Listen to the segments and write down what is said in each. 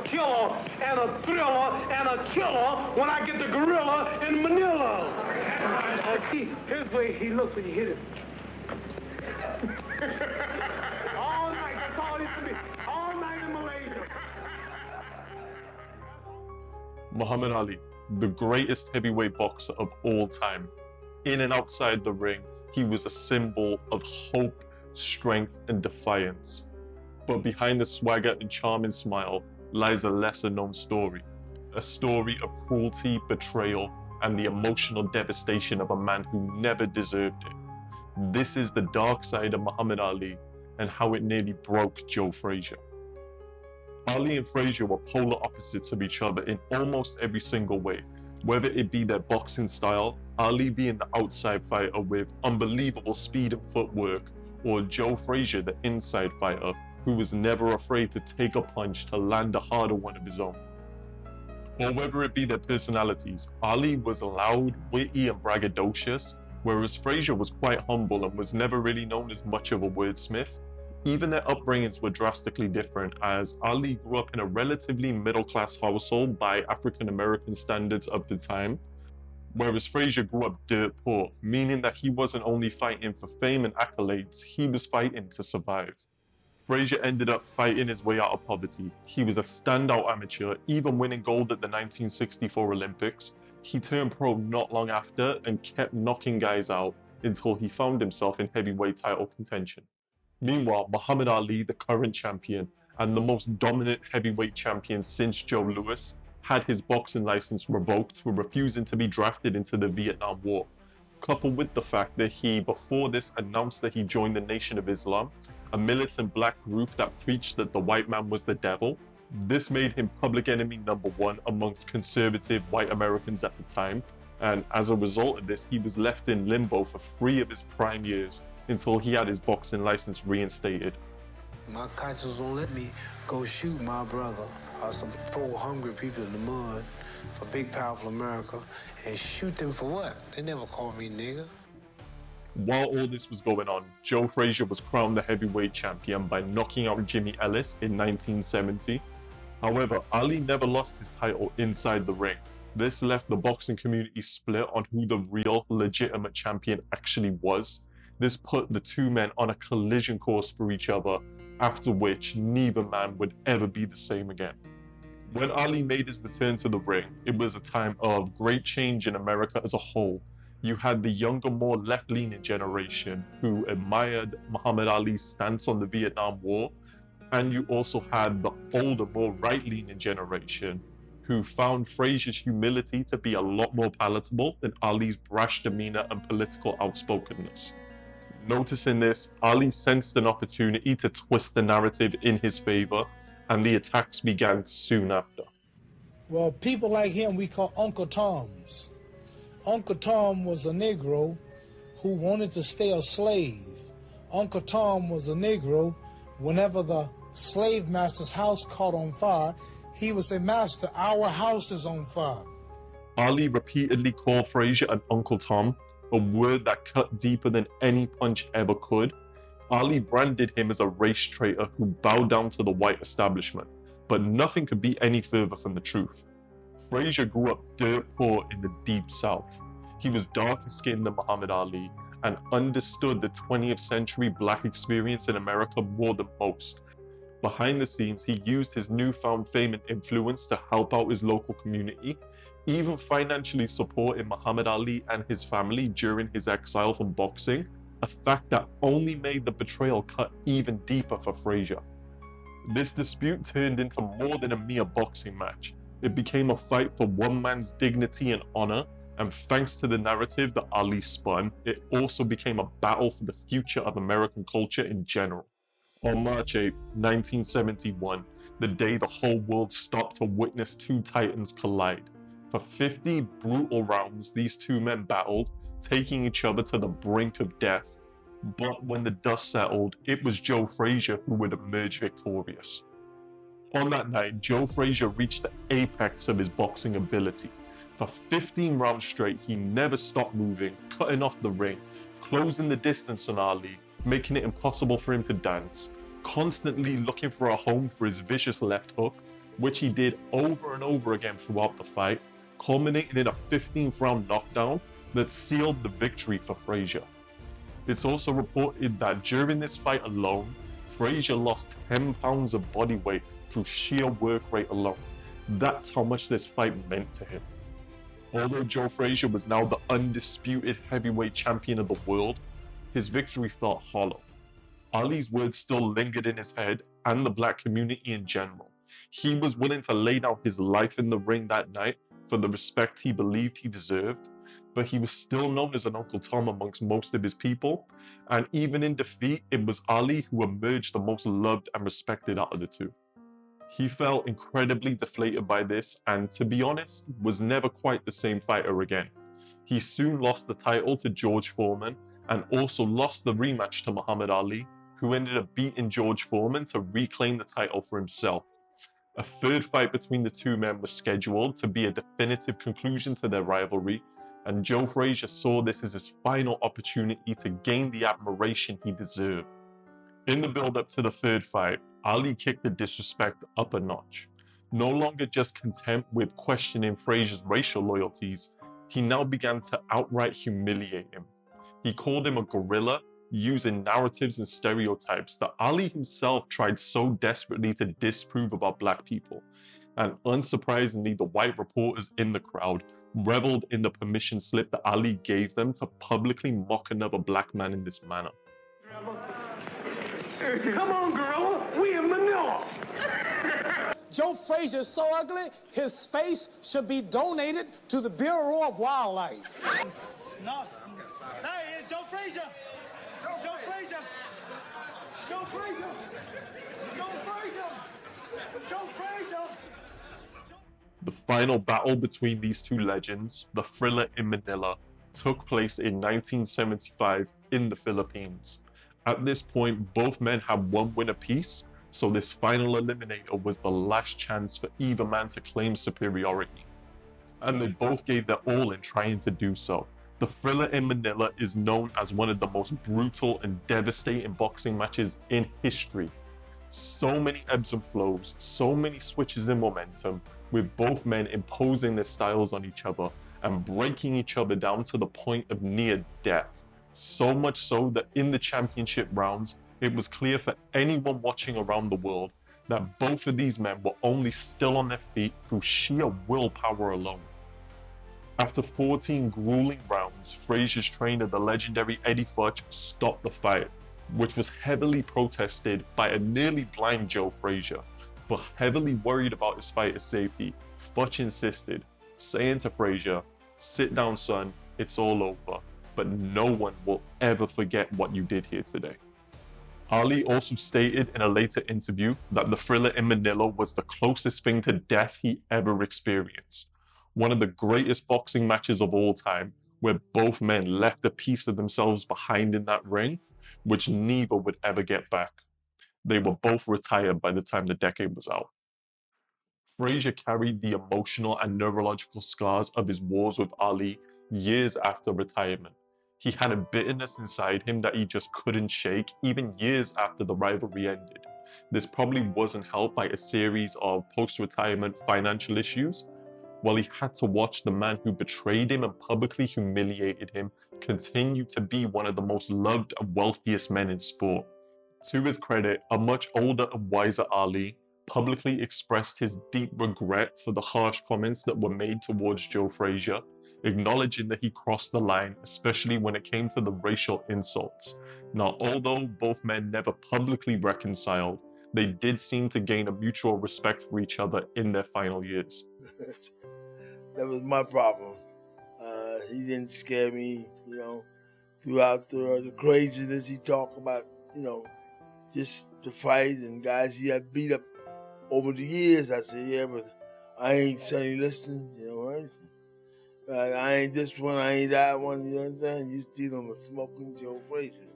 killer and a thriller and a killer when I get the gorilla in Manila. See, here's the way he looks when you hit him. All night, that's all it is to me. All night in Malaysia. Muhammad Ali, the greatest heavyweight boxer of all time. In and outside the ring, he was a symbol of hope, strength, and defiance. But behind the swagger and charming smile lies a lesser-known story. A story of cruelty, betrayal, and the emotional devastation of a man who never deserved it. This is the dark side of Muhammad Ali and how it nearly broke Joe Frazier. Ali and Frazier were polar opposites of each other in almost every single way, whether it be their boxing style, Ali being the outside fighter with unbelievable speed and footwork, or Joe Frazier, the inside fighter, who was never afraid to take a punch to land a harder one of his own. Or whether it be their personalities, Ali was loud, witty, and braggadocious, whereas Frazier was quite humble and was never really known as much of a wordsmith. Even their upbringings were drastically different, as Ali grew up in a relatively middle-class household by African-American standards of the time, whereas Frazier grew up dirt poor, meaning that he wasn't only fighting for fame and accolades, he was fighting to survive. Frazier ended up fighting his way out of poverty. He was a standout amateur, even winning gold at the 1964 Olympics. He turned pro not long after and kept knocking guys out until he found himself in heavyweight title contention. Meanwhile, Muhammad Ali, the current champion and the most dominant heavyweight champion since Joe Louis, had his boxing license revoked for refusing to be drafted into the Vietnam War. Coupled with the fact that he, before this, announced that he joined the Nation of Islam, a militant black group that preached that the white man was the devil. This made him public enemy number one amongst conservative white Americans at the time, and as a result of this, he was left in limbo for 3 of his prime years until he had his boxing license reinstated. My conscience won't let me go shoot my brother or some poor hungry people in the mud for big powerful America and shoot them for what? They never called me nigger. While all this was going on, Joe Frazier was crowned the heavyweight champion by knocking out Jimmy Ellis in 1970. However, Ali never lost his title inside the ring. This left the boxing community split on who the real, legitimate champion actually was. This put the two men on a collision course for each other, after which neither man would ever be the same again. When Ali made his return to the ring, it was a time of great change in America as a whole. You had the younger, more left-leaning generation who admired Muhammad Ali's stance on the Vietnam War, and you also had the older, more right-leaning generation who found Frazier's humility to be a lot more palatable than Ali's brash demeanor and political outspokenness. Noticing this, Ali sensed an opportunity to twist the narrative in his favor, and the attacks began soon after. Well, people like him we call Uncle Toms. Uncle Tom was a Negro who wanted to stay a slave. Uncle Tom was a Negro. Whenever the slave master's house caught on fire, he would say, "Master, our house is on fire." Ali repeatedly called Frazier an Uncle Tom, a word that cut deeper than any punch ever could. Ali branded him as a race traitor who bowed down to the white establishment, but nothing could be any further from the truth. Frazier grew up dirt poor in the deep south. He was darker skinned than Muhammad Ali and understood the 20th century black experience in America more than most. Behind the scenes, he used his newfound fame and influence to help out his local community, even financially supporting Muhammad Ali and his family during his exile from boxing, a fact that only made the betrayal cut even deeper for Frazier. This dispute turned into more than a mere boxing match. It became a fight for one man's dignity and honor, and thanks to the narrative that Ali spun, it also became a battle for the future of American culture in general. On March 8, 1971, the day the whole world stopped to witness two titans collide. For 50 brutal rounds, these two men battled, taking each other to the brink of death. But when the dust settled, it was Joe Frazier who would emerge victorious. On that night, Joe Frazier reached the apex of his boxing ability. For 15 rounds straight, he never stopped moving, cutting off the ring, closing the distance on Ali, making it impossible for him to dance, constantly looking for a home for his vicious left hook, which he did over and over again throughout the fight, culminating in a 15th round knockdown that sealed the victory for Frazier. It's also reported that during this fight alone, Frazier lost 10 pounds of body weight through sheer work rate alone. That's how much this fight meant to him. Although Joe Frazier was now the undisputed heavyweight champion of the world, his victory felt hollow. Ali's words still lingered in his head and the black community in general. He was willing to lay down his life in the ring that night for the respect he believed he deserved, but he was still known as an Uncle Tom amongst most of his people, and even in defeat, it was Ali who emerged the most loved and respected out of the two. He felt incredibly deflated by this and, to be honest, was never quite the same fighter again. He soon lost the title to George Foreman and also lost the rematch to Muhammad Ali, who ended up beating George Foreman to reclaim the title for himself. A third fight between the two men was scheduled to be a definitive conclusion to their rivalry, and Joe Frazier saw this as his final opportunity to gain the admiration he deserved. In the build-up to the third fight, Ali kicked the disrespect up a notch. No longer just content with questioning Frazier's racial loyalties, he now began to outright humiliate him. He called him a gorilla, using narratives and stereotypes that Ali himself tried so desperately to disprove about black people. And unsurprisingly, the white reporters in the crowd reveled in the permission slip that Ali gave them to publicly mock another black man in this manner. Come on, girl. We in Manila. Joe Frazier is so ugly, his face should be donated to the Bureau of Wildlife. Hey, it's Joe Frazier. Joe Frazier. Joe Frazier. Joe Frazier. Joe Frazier. The final battle between these two legends, the Thrilla in Manila, took place in 1975 in the Philippines. At this point, both men had one win apiece, so this final eliminator was the last chance for either man to claim superiority. And they both gave their all in trying to do so. The Thrilla in Manila is known as one of the most brutal and devastating boxing matches in history. So many ebbs and flows, so many switches in momentum, with both men imposing their styles on each other and breaking each other down to the point of near death. So much so that in the championship rounds, it was clear for anyone watching around the world that both of these men were only still on their feet through sheer willpower alone. After 14 grueling rounds, Frazier's trainer, the legendary Eddie Futch, stopped the fight, which was heavily protested by a nearly blind Joe Frazier. But heavily worried about his fighter's safety, Futch insisted, saying to Frazier, "Sit down, son, it's all over, but no one will ever forget what you did here today." Ali also stated in a later interview that the Thrilla in Manila was the closest thing to death he ever experienced. One of the greatest boxing matches of all time, where both men left a piece of themselves behind in that ring, which neither would ever get back. They were both retired by the time the decade was out. Frazier carried the emotional and neurological scars of his wars with Ali years after retirement. He had a bitterness inside him that he just couldn't shake, even years after the rivalry ended. This probably wasn't helped by a series of post-retirement financial issues. While he had to watch the man who betrayed him and publicly humiliated him continue to be one of the most loved and wealthiest men in sport. To his credit, a much older and wiser Ali publicly expressed his deep regret for the harsh comments that were made towards Joe Frazier, acknowledging that he crossed the line, especially when it came to the racial insults. Now, although both men never publicly reconciled, they did seem to gain a mutual respect for each other in their final years. That was my problem. He didn't scare me, throughout the craziness he talked about, just the fight and guys he had beat up over the years. I said, yeah, but I ain't Sonny Liston, right? I ain't this one, I ain't that one, you know what I'm saying? You dealing with smoking Joe Frazier.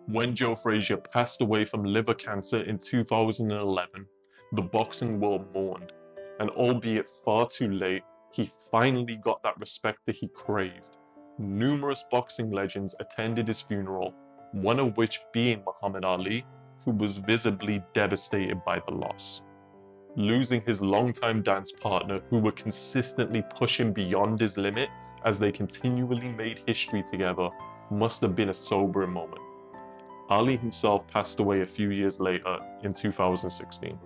When Joe Frazier passed away from liver cancer in 2011, the boxing world mourned, and albeit far too late, he finally got that respect that he craved. Numerous boxing legends attended his funeral, one of which being Muhammad Ali, who was visibly devastated by the loss. Losing his longtime dance partner, who would consistently push him beyond his limit as they continually made history together, must have been a sobering moment. Ali himself passed away a few years later in 2016.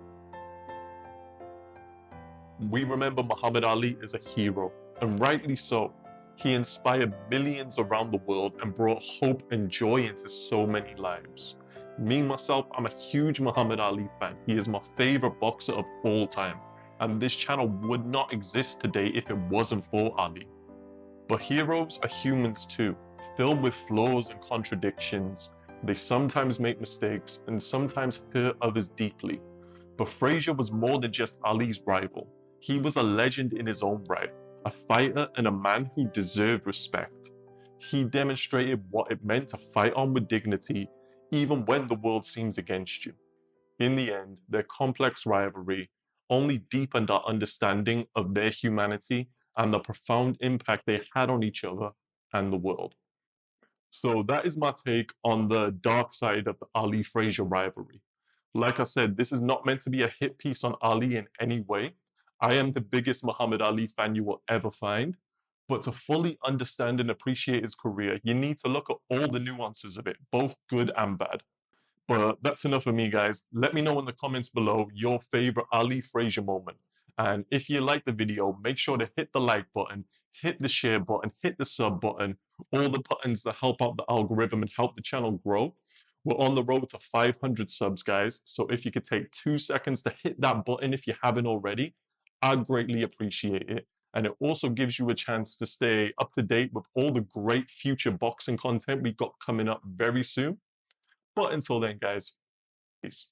We remember Muhammad Ali as a hero, and rightly so. He inspired millions around the world and brought hope and joy into so many lives. Me, myself, I'm a huge Muhammad Ali fan. He is my favorite boxer of all time, and this channel would not exist today if it wasn't for Ali. But heroes are humans too, filled with flaws and contradictions. They sometimes make mistakes and sometimes hurt others deeply. But Frazier was more than just Ali's rival. He was a legend in his own right, a fighter and a man who deserved respect. He demonstrated what it meant to fight on with dignity, even when the world seems against you. In the end, their complex rivalry only deepened our understanding of their humanity and the profound impact they had on each other and the world. So that is my take on the dark side of the Ali Frazier rivalry. Like I said, this is not meant to be a hit piece on Ali in any way. I am the biggest Muhammad Ali fan you will ever find. But to fully understand and appreciate his career, you need to look at all the nuances of it, both good and bad. But that's enough of me, guys. Let me know in the comments below your favorite Ali Frazier moment. And if you like the video, make sure to hit the like button, hit the share button, hit the sub button, all the buttons that help out the algorithm and help the channel grow. We're on the road to 500 subs, guys. So if you could take 2 seconds to hit that button if you haven't already, I'd greatly appreciate it. And it also gives you a chance to stay up to date with all the great future boxing content we've got coming up very soon. But until then, guys, peace.